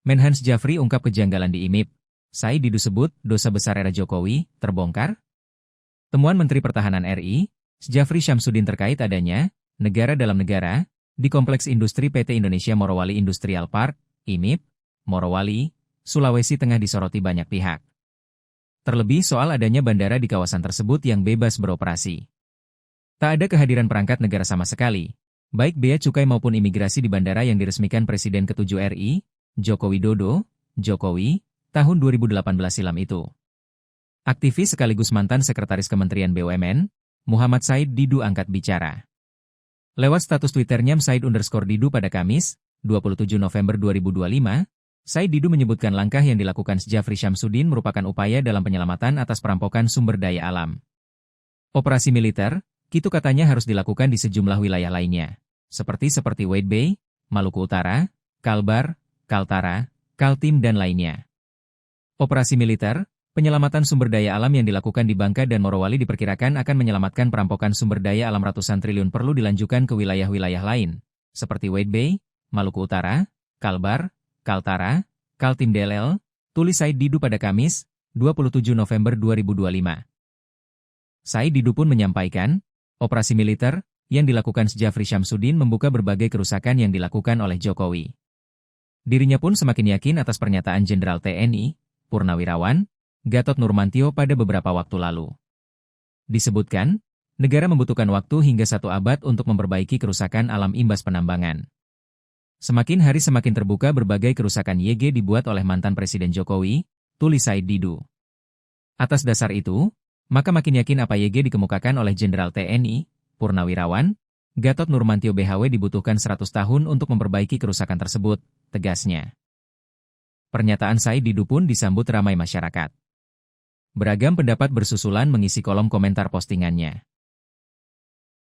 Menhan Syafri ungkap kejanggalan di IMIP. Said Didu sebut dosa besar era Jokowi terbongkar. Temuan Menteri Pertahanan RI, Syafri Syamsuddin terkait adanya negara dalam negara di Kompleks Industri PT Indonesia Morowali Industrial Park, IMIP, Morowali, Sulawesi Tengah disoroti banyak pihak. Terlebih soal adanya bandara di kawasan tersebut yang bebas beroperasi. Tak ada kehadiran perangkat negara sama sekali, baik bea cukai maupun imigrasi di bandara yang diresmikan Presiden ke-7 RI, Joko Widodo, Jokowi, tahun 2018 silam itu. Aktivis sekaligus mantan Sekretaris Kementerian BUMN, Muhammad Said Didu angkat bicara. Lewat status Twitternya Said_Didu pada Kamis, 27 November 2025, Said Didu menyebutkan langkah yang dilakukan Syafri Syamsuddin merupakan upaya dalam penyelamatan atas perampokan sumber daya alam. Operasi militer, itu katanya harus dilakukan di sejumlah wilayah lainnya, seperti Wade Bay, Maluku Utara, Kalbar, Kaltara, Kaltim dan lainnya. Operasi militer, penyelamatan sumber daya alam yang dilakukan di Bangka dan Morowali diperkirakan akan menyelamatkan perampokan sumber daya alam ratusan triliun perlu dilanjutkan ke wilayah-wilayah lain, seperti Wade Bay, Maluku Utara, Kalbar, Kaltara, Kaltim DLL, tulis Said Didu pada Kamis, 27 November 2025. Said Didu pun menyampaikan, operasi militer yang dilakukan Syafri Syamsuddin membuka berbagai kerusakan yang dilakukan oleh Jokowi. Dirinya pun semakin yakin atas pernyataan Jenderal TNI, Purnawirawan, Gatot Nurmantio pada beberapa waktu lalu. Disebutkan, negara membutuhkan waktu hingga 1 abad untuk memperbaiki kerusakan alam imbas penambangan. Semakin hari semakin terbuka berbagai kerusakan YG dibuat oleh mantan Presiden Jokowi, tulis Said Didu. Atas dasar itu, maka makin yakin apa YG dikemukakan oleh Jenderal TNI, Purnawirawan, Gatot Nurmantio BHW dibutuhkan 100 tahun untuk memperbaiki kerusakan tersebut, tegasnya. Pernyataan Said Didu pun disambut ramai masyarakat. Beragam pendapat bersusulan mengisi kolom komentar postingannya.